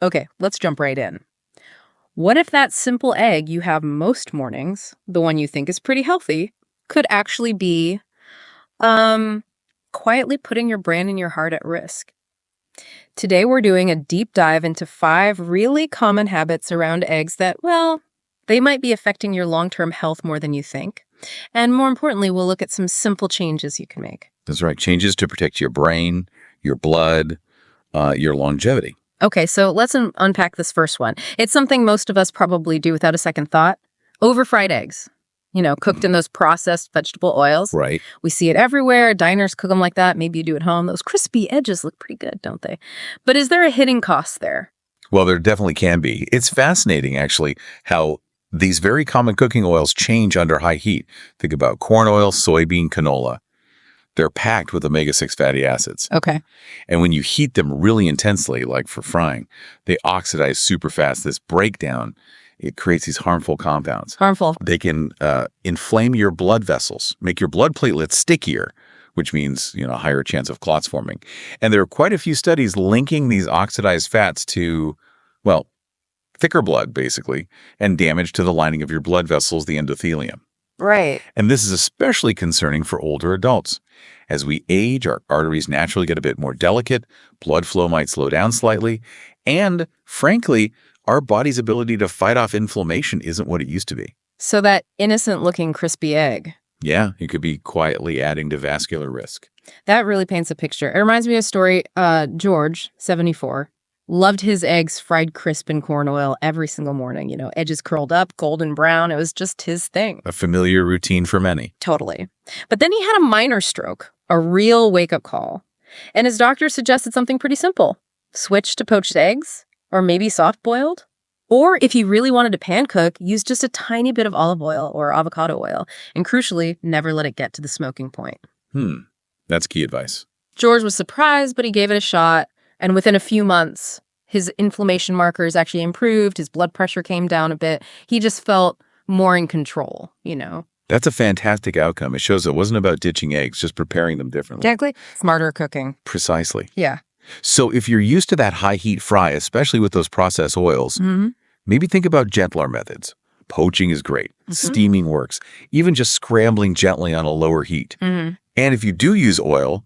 Okay, let's jump right in. What if that simple egg you have most mornings, the one you think is pretty healthy, could actually be um quietly putting your brain and your heart at risk? Today we're doing a deep dive into 5 really common habits around eggs that, well, they might be affecting your long-term health more than you think. And more importantly, we'll look at some simple changes you can make. That's right. Changes to protect your brain, your blood, your longevity. Okay, so let's unpack this first one. It's something most of us probably do without a second thought. Overfried eggs, cooked in those processed vegetable oils. Right. We see it everywhere. Diners cook them like that. Maybe you do at home. Those crispy edges look pretty good, don't they? But is there a hidden cost there? Well, there definitely can be. It's fascinating, actually, how these very common cooking oils change under high heat. Think about corn oil, soybean, canola. They're packed with omega-6 fatty acids. Okay. And when you heat them really intensely, like for frying, they oxidize super fast. This breakdown, it creates these harmful compounds. Harmful. They can inflame your blood vessels, make your blood platelets stickier, which means, a higher chance of clots forming. And there are quite a few studies linking these oxidized fats to, well, thicker blood, basically, and damage to the lining of your blood vessels, the endothelium. Right. And this is especially concerning for older adults. As we age, our arteries naturally get a bit more delicate, blood flow might slow down slightly, and frankly, our body's ability to fight off inflammation isn't what it used to be. So that innocent-looking crispy egg. Yeah, it could be quietly adding to vascular risk. That really paints a picture. It reminds me of a story. George, 74, loved his eggs fried crisp in corn oil every single morning. Edges curled up, golden brown. It was just his thing. A familiar routine for many. Totally. But then he had a minor stroke, a real wake-up call. And his doctor suggested something pretty simple. Switch to poached eggs, or maybe soft-boiled. Or if you really wanted to pan cook, use just a tiny bit of olive oil or avocado oil. And crucially, never let it get to the smoking point. That's key advice. George was surprised, but he gave it a shot. And within a few months, his inflammation markers actually improved. His blood pressure came down a bit. He just felt more in control, That's a fantastic outcome. It shows it wasn't about ditching eggs, just preparing them differently. Exactly. Smarter cooking. Precisely. Yeah. So if you're used to that high heat fry, especially with those processed oils, maybe think about gentler methods. Poaching is great. Steaming works. Even just scrambling gently on a lower heat. And if you do use oil,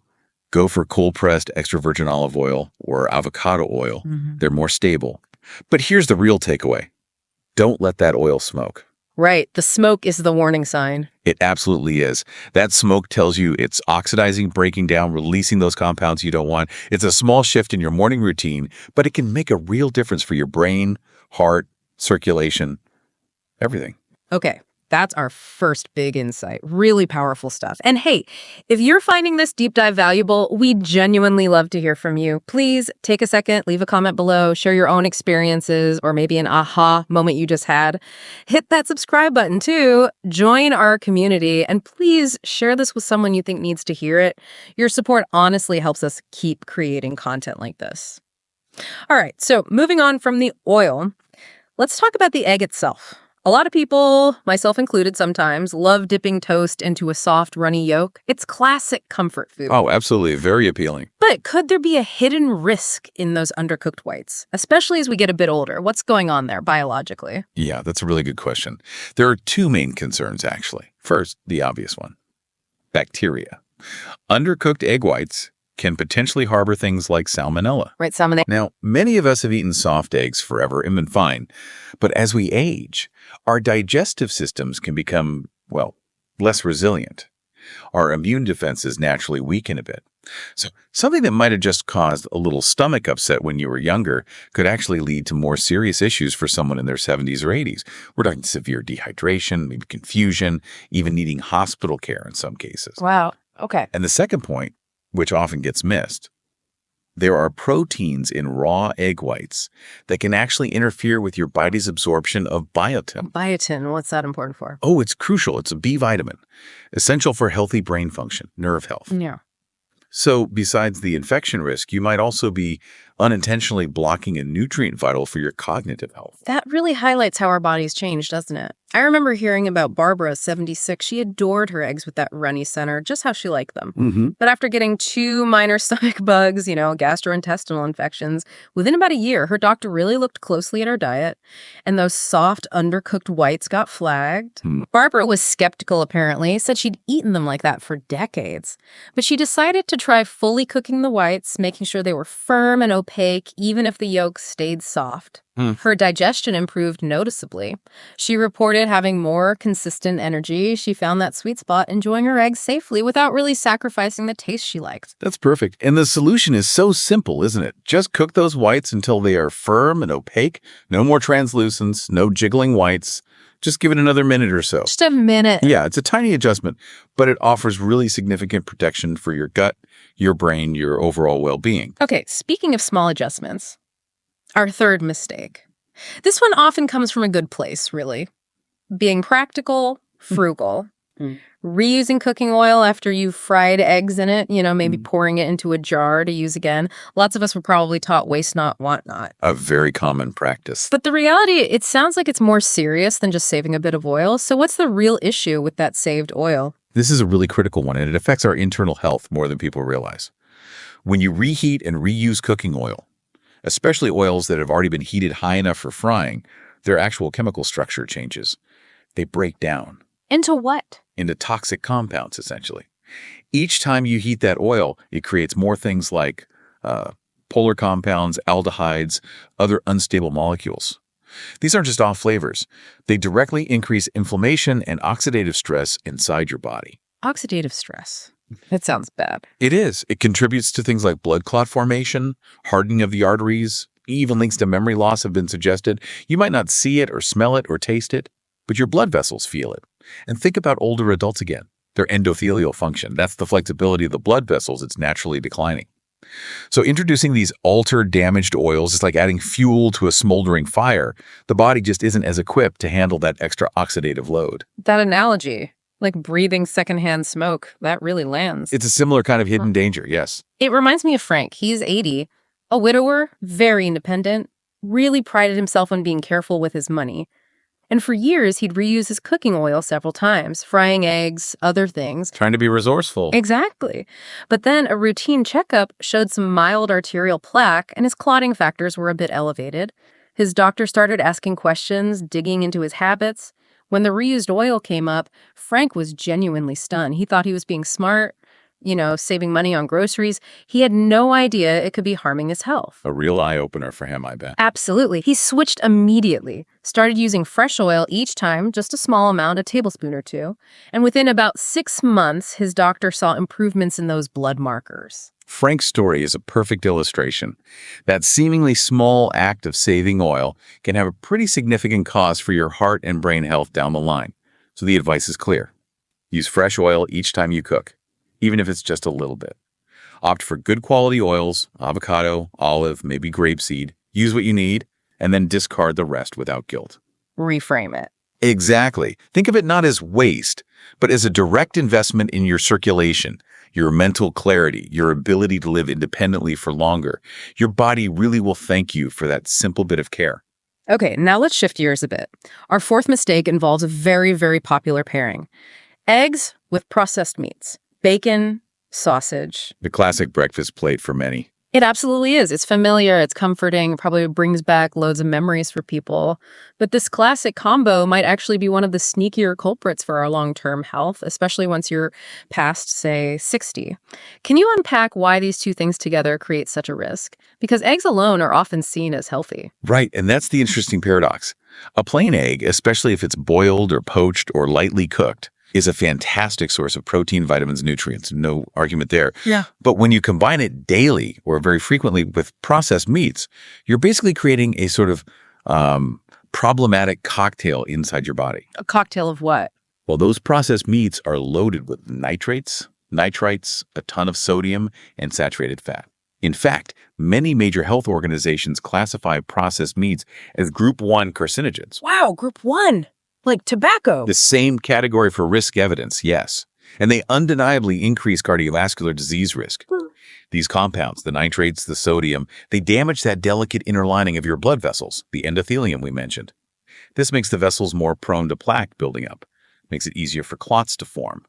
go for cold-pressed extra virgin olive oil or avocado oil. They're more stable. But here's the real takeaway. Don't let that oil smoke. Right. The smoke is the warning sign. It absolutely is. That smoke tells you it's oxidizing, breaking down, releasing those compounds you don't want. It's a small shift in your morning routine, but it can make a real difference for your brain, heart, circulation, everything. Okay. That's our first big insight. Really powerful stuff. And hey, if you're finding this deep dive valuable, we genuinely love to hear from you. Please take a second, leave a comment below, share your own experiences or maybe an aha moment you just had. Hit that subscribe button too. Join our community and please share this with someone you think needs to hear it. Your support honestly helps us keep creating content like this. All right, so moving on from the oil, let's talk about the egg itself. A lot of people, myself included sometimes, love dipping toast into a soft, runny yolk. It's classic comfort food. Oh, absolutely. Very appealing. But could there be a hidden risk in those undercooked whites, especially as we get a bit older? What's going on there biologically? Yeah, that's a really good question. There are 2 main concerns, actually. First, the obvious one. Bacteria. Undercooked egg whites can potentially harbor things like salmonella. Right, salmonella. Now, many of us have eaten soft eggs forever and been fine. But as we age, our digestive systems can become, less resilient. Our immune defenses naturally weaken a bit. So something that might have just caused a little stomach upset when you were younger could actually lead to more serious issues for someone in their 70s or 80s. We're talking severe dehydration, maybe confusion, even needing hospital care in some cases. Wow. Okay. And the second point, which often gets missed, there are proteins in raw egg whites that can actually interfere with your body's absorption of biotin. Biotin, what's that important for? Oh, it's crucial. It's a B vitamin, essential for healthy brain function, nerve health. Yeah. So besides the infection risk, you might also be unintentionally blocking a nutrient vital for your cognitive health. That really highlights how our bodies change, doesn't it? I remember hearing about Barbara, 76. She adored her eggs with that runny center, just how she liked them. Mm-hmm. But after getting 2 minor stomach bugs, gastrointestinal infections, within about a year, her doctor really looked closely at her diet, and those soft, undercooked whites got flagged. Barbara was skeptical, apparently, said she'd eaten them like that for decades. But she decided to try fully cooking the whites, making sure they were firm and opaque, even if the yolks stayed soft. Her digestion improved noticeably. She reported having more consistent energy. She found that sweet spot, enjoying her eggs safely without really sacrificing the taste she liked. That's perfect. And the solution is so simple, isn't it? Just cook those whites until they are firm and opaque. No more translucence, no jiggling whites. Just give it another minute or so. Just a minute. Yeah, it's a tiny adjustment, but it offers really significant protection for your gut, your brain, your overall well-being. Okay, speaking of small adjustments, our third mistake. This one often comes from a good place, really. Being practical, frugal. Reusing cooking oil after you've fried eggs in it, maybe pouring it into a jar to use again. Lots of us were probably taught waste not, want not. A very common practice. But the reality, it sounds like it's more serious than just saving a bit of oil. So what's the real issue with that saved oil? This is a really critical one, and it affects our internal health more than people realize. When you reheat and reuse cooking oil, especially oils that have already been heated high enough for frying, their actual chemical structure changes. They break down. Into what? Into toxic compounds, essentially. Each time you heat that oil, it creates more things like polar compounds, aldehydes, other unstable molecules. These aren't just off flavors. They directly increase inflammation and oxidative stress inside your body. Oxidative stress. That sounds bad. It is. It contributes to things like blood clot formation, hardening of the arteries, even links to memory loss have been suggested. You might not see it or smell it or taste it, but your blood vessels feel it. And think about older adults again. Their endothelial function, that's the flexibility of the blood vessels, it's naturally declining. So introducing these altered, damaged oils is like adding fuel to a smoldering fire. The body just isn't as equipped to handle that extra oxidative load. That analogy, like breathing secondhand smoke, that really lands. It's a similar kind of hidden danger, yes. It reminds me of Frank. He's 80, a widower, very independent, really prided himself on being careful with his money. And for years, he'd reuse his cooking oil several times, frying eggs, other things. Trying to be resourceful. Exactly. But then a routine checkup showed some mild arterial plaque, and his clotting factors were a bit elevated. His doctor started asking questions, digging into his habits. When the reused oil came up, Frank was genuinely stunned. He thought he was being smart, saving money on groceries. He had no idea it could be harming his health. A real eye-opener for him, I bet. Absolutely. He switched immediately, started using fresh oil each time, just a small amount, a tablespoon or two. And within about 6 months, his doctor saw improvements in those blood markers. Frank's story is a perfect illustration. That seemingly small act of saving oil can have a pretty significant cost for your heart and brain health down the line. So the advice is clear. Use fresh oil each time you cook, even if it's just a little bit. Opt for good quality oils, avocado, olive, maybe grapeseed. Use what you need, and then discard the rest without guilt. Reframe it. Exactly. Think of it not as waste, but as a direct investment in your circulation, your mental clarity, your ability to live independently for longer. Your body really will thank you for that simple bit of care. Okay, now let's shift gears a bit. Our fourth mistake involves a very, very popular pairing. Eggs with processed meats. Bacon, sausage. The classic breakfast plate for many. It absolutely is. It's familiar, it's comforting, probably brings back loads of memories for people. But this classic combo might actually be one of the sneakier culprits for our long-term health, especially once you're past, say, 60. Can you unpack why these two things together create such a risk? Because eggs alone are often seen as healthy. Right, and that's the interesting paradox. A plain egg, especially if it's boiled or poached or lightly cooked, is a fantastic source of protein, vitamins, nutrients. No argument there. Yeah. But when you combine it daily or very frequently with processed meats, you're basically creating a sort of problematic cocktail inside your body. A cocktail of what? Well, those processed meats are loaded with nitrates, nitrites, a ton of sodium, and saturated fat. In fact, many major health organizations classify processed meats as Group 1 carcinogens. Wow, Group 1. Like tobacco. The same category for risk evidence, yes. And they undeniably increase cardiovascular disease risk. These compounds, the nitrates, the sodium, they damage that delicate inner lining of your blood vessels, the endothelium we mentioned. This makes the vessels more prone to plaque building up, makes it easier for clots to form.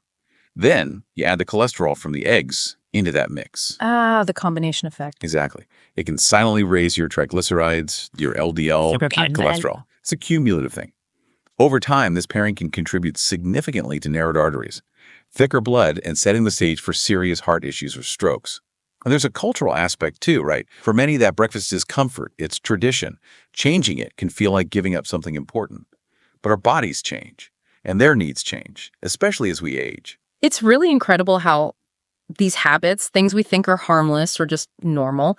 Then you add the cholesterol from the eggs into that mix. Ah, the combination effect. Exactly. It can silently raise your triglycerides, your LDL, cholesterol. It's a cumulative thing. Over time, this pairing can contribute significantly to narrowed arteries, thicker blood, and setting the stage for serious heart issues or strokes. And there's a cultural aspect too, right? For many, that breakfast is comfort, it's tradition. Changing it can feel like giving up something important. But our bodies change, and their needs change, especially as we age. It's really incredible how these habits, things we think are harmless or just normal,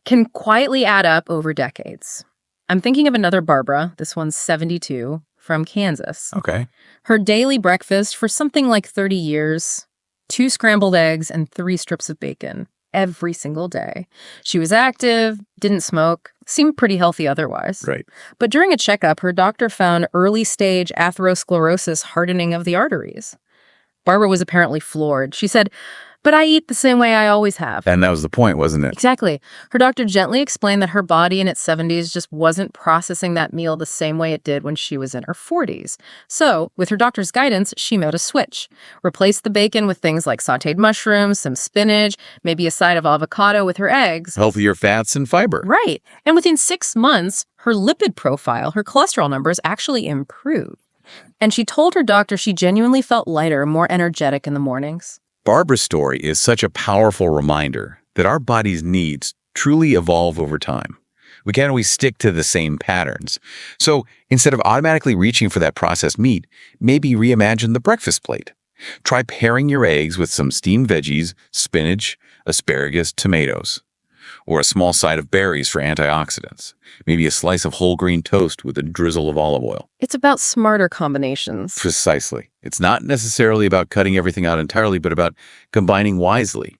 can quietly add up over decades. I'm thinking of another Barbara, this one's 72, from Kansas. Okay. Her daily breakfast for something like 30 years, 2 scrambled eggs and 3 strips of bacon every single day. She was active, didn't smoke, seemed pretty healthy otherwise. Right. But during a checkup, her doctor found early-stage atherosclerosis, hardening of the arteries. Barbara was apparently floored. She said, "But I eat the same way I always have." And that was the point, wasn't it? Exactly. Her doctor gently explained that her body in its 70s just wasn't processing that meal the same way it did when she was in her 40s. So, with her doctor's guidance, she made a switch. Replaced the bacon with things like sautéed mushrooms, some spinach, maybe a side of avocado with her eggs. Healthier fats and fiber. Right. And within 6 months, her lipid profile, her cholesterol numbers actually improved. And she told her doctor she genuinely felt lighter, more energetic in the mornings. Barbara's story is such a powerful reminder that our body's needs truly evolve over time. We can't always stick to the same patterns. So instead of automatically reaching for that processed meat, maybe reimagine the breakfast plate. Try pairing your eggs with some steamed veggies, spinach, asparagus, tomatoes, or a small side of berries for antioxidants. Maybe a slice of whole grain toast with a drizzle of olive oil. It's about smarter combinations. Precisely. It's not necessarily about cutting everything out entirely, but about combining wisely.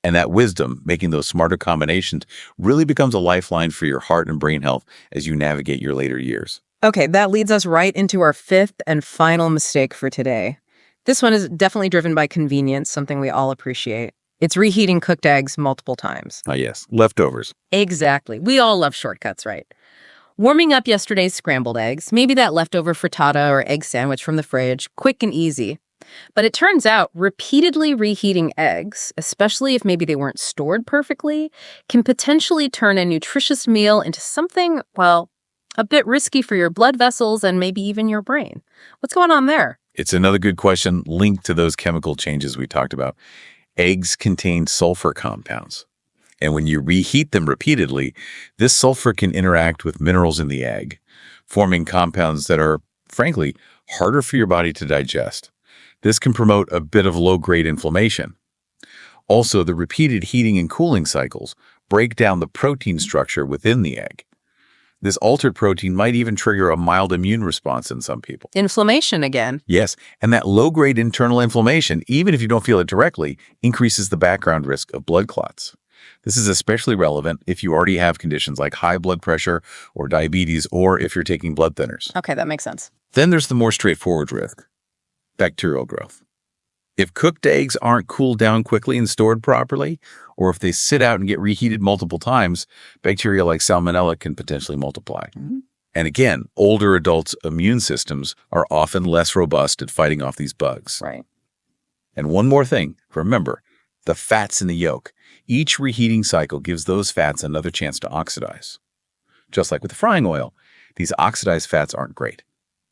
And that wisdom, making those smarter combinations, really becomes a lifeline for your heart and brain health as you navigate your later years. Okay, that leads us right into our 5th and final mistake for today. This one is definitely driven by convenience, something we all appreciate. It's reheating cooked eggs multiple times. Ah, yes. Leftovers. Exactly. We all love shortcuts, right? Warming up yesterday's scrambled eggs, maybe that leftover frittata or egg sandwich from the fridge, quick and easy. But it turns out repeatedly reheating eggs, especially if maybe they weren't stored perfectly, can potentially turn a nutritious meal into something, well, a bit risky for your blood vessels and maybe even your brain. What's going on there? It's another good question linked to those chemical changes we talked about. Eggs contain sulfur compounds. And when you reheat them repeatedly, this sulfur can interact with minerals in the egg, forming compounds that are, frankly, harder for your body to digest. This can promote a bit of low-grade inflammation. Also, the repeated heating and cooling cycles break down the protein structure within the egg. This altered protein might even trigger a mild immune response in some people. Inflammation again. Yes, and that low-grade internal inflammation, even if you don't feel it directly, increases the background risk of blood clots. This is especially relevant if you already have conditions like high blood pressure or diabetes, or if you're taking blood thinners. Okay, that makes sense. Then there's the more straightforward risk, bacterial growth. If cooked eggs aren't cooled down quickly and stored properly, or if they sit out and get reheated multiple times, bacteria like salmonella can potentially multiply. And again, older adults' immune systems are often less robust at fighting off these bugs. Right. And one more thing, remember, the fats in the yolk. Each reheating cycle gives those fats another chance to oxidize. Just like with the frying oil, these oxidized fats aren't great.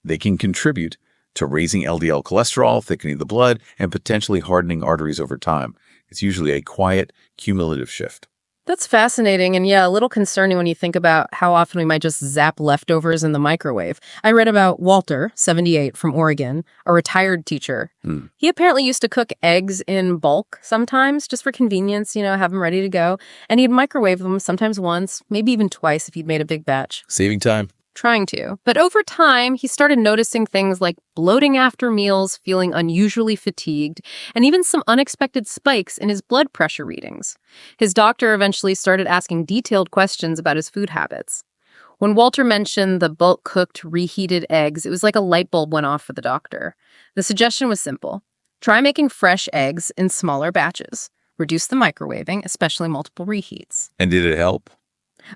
They can contribute to raising LDL cholesterol, thickening the blood, and potentially hardening arteries over time. It's usually a quiet, cumulative shift. That's fascinating, and yeah, a little concerning when you think about how often we might just zap leftovers in the microwave. I read about Walter, 78, from Oregon, a retired teacher. He apparently used to cook eggs in bulk sometimes, just for convenience, have them ready to go. And he'd microwave them sometimes once, maybe even twice if he'd made a big batch. Saving time. Trying to. But over time, he started noticing things like bloating after meals, feeling unusually fatigued, and even some unexpected spikes in his blood pressure readings. His doctor eventually started asking detailed questions about his food habits. When Walter mentioned the bulk-cooked, reheated eggs, it was like a light bulb went off for the doctor. The suggestion was simple. Try making fresh eggs in smaller batches. reduce the microwaving, especially multiple reheats. And did it help?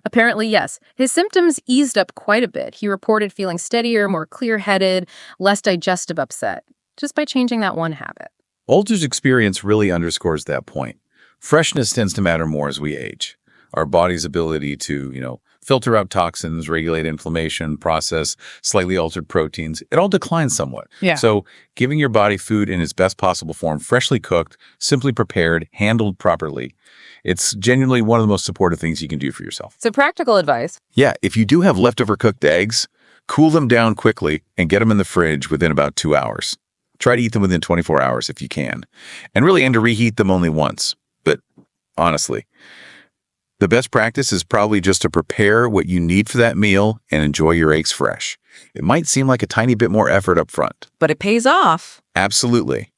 Apparently, yes. His symptoms eased up quite a bit. He reported feeling steadier, more clear-headed, less digestive upset, just by changing that one habit. Older's experience really underscores that point. Freshness tends to matter more as we age. Our body's ability to, filter out toxins, regulate inflammation, process slightly altered proteins, it all declines somewhat. Yeah. So giving your body food in its best possible form, freshly cooked, simply prepared, handled properly, it's genuinely one of the most supportive things you can do for yourself. So practical advice. Yeah, if you do have leftover cooked eggs, cool them down quickly and get them in the fridge within about 2 hours. Try to eat them within 24 hours if you can. And really aim to reheat them only once. But honestly, the best practice is probably just to prepare what you need for that meal and enjoy your eggs fresh. It might seem like a tiny bit more effort up front. But it pays off. Absolutely.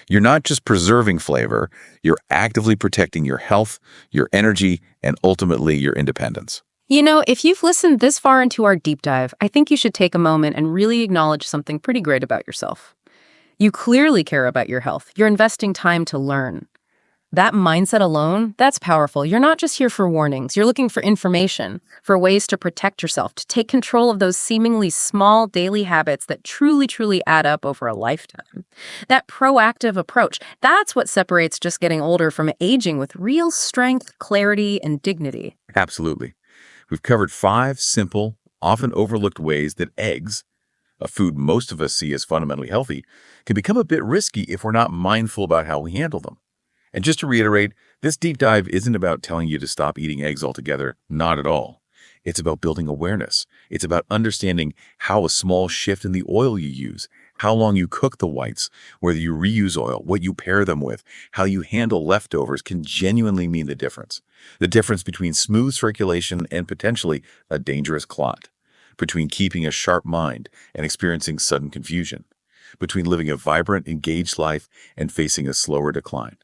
You're not just preserving flavor, you're actively protecting your health, your energy, and ultimately your independence. If you've listened this far into our deep dive, I think you should take a moment and really acknowledge something pretty great about yourself. You clearly care about your health. You're investing time to learn. That mindset alone, that's powerful. You're not just here for warnings. You're looking for information, for ways to protect yourself, to take control of those seemingly small daily habits that truly, truly add up over a lifetime. That proactive approach, that's what separates just getting older from aging with real strength, clarity, and dignity. Absolutely. We've covered 5 simple, often overlooked ways that eggs, a food most of us see as fundamentally healthy, can become a bit risky if we're not mindful about how we handle them. And just to reiterate, this deep dive isn't about telling you to stop eating eggs altogether, not at all. It's about building awareness. It's about understanding how a small shift in the oil you use, how long you cook the whites, whether you reuse oil, what you pair them with, how you handle leftovers can genuinely mean the difference. The difference between smooth circulation and potentially a dangerous clot, between keeping a sharp mind and experiencing sudden confusion, between living a vibrant, engaged life and facing a slower decline.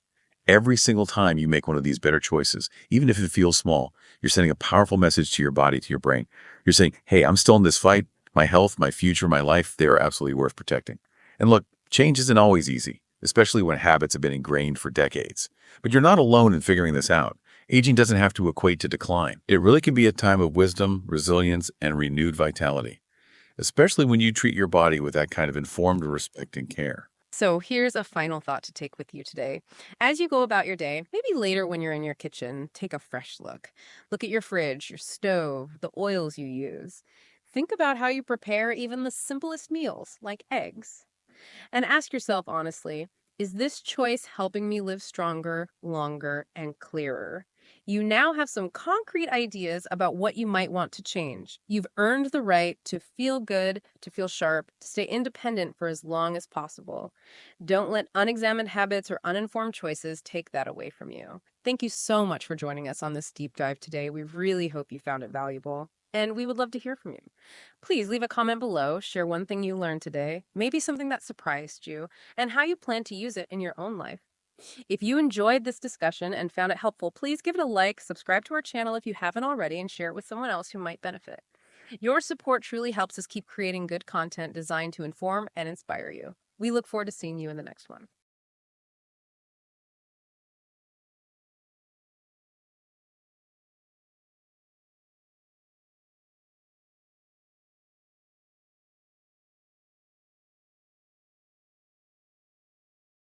Every single time you make one of these better choices, even if it feels small, you're sending a powerful message to your body, to your brain. You're saying, hey, I'm still in this fight. My health, my future, my life, they are absolutely worth protecting. And look, change isn't always easy, especially when habits have been ingrained for decades. But you're not alone in figuring this out. Aging doesn't have to equate to decline. It really can be a time of wisdom, resilience, and renewed vitality, especially when you treat your body with that kind of informed respect and care. So here's a final thought to take with you today. As you go about your day, maybe later when you're in your kitchen, take a fresh look. Look at your fridge, your stove, the oils you use. Think about how you prepare even the simplest meals, like eggs. And ask yourself honestly, is this choice helping me live stronger, longer, and clearer? You now have some concrete ideas about what you might want to change. You've earned the right to feel good, to feel sharp, to stay independent for as long as possible. Don't let unexamined habits or uninformed choices take that away from you. Thank you so much for joining us on this deep dive today. We really hope you found it valuable, and we would love to hear from you. Please leave a comment below, share one thing you learned today, maybe something that surprised you, and how you plan to use it in your own life. If you enjoyed this discussion and found it helpful, please give it a like, subscribe to our channel if you haven't already, and share it with someone else who might benefit. Your support truly helps us keep creating good content designed to inform and inspire you. We look forward to seeing you in the next one.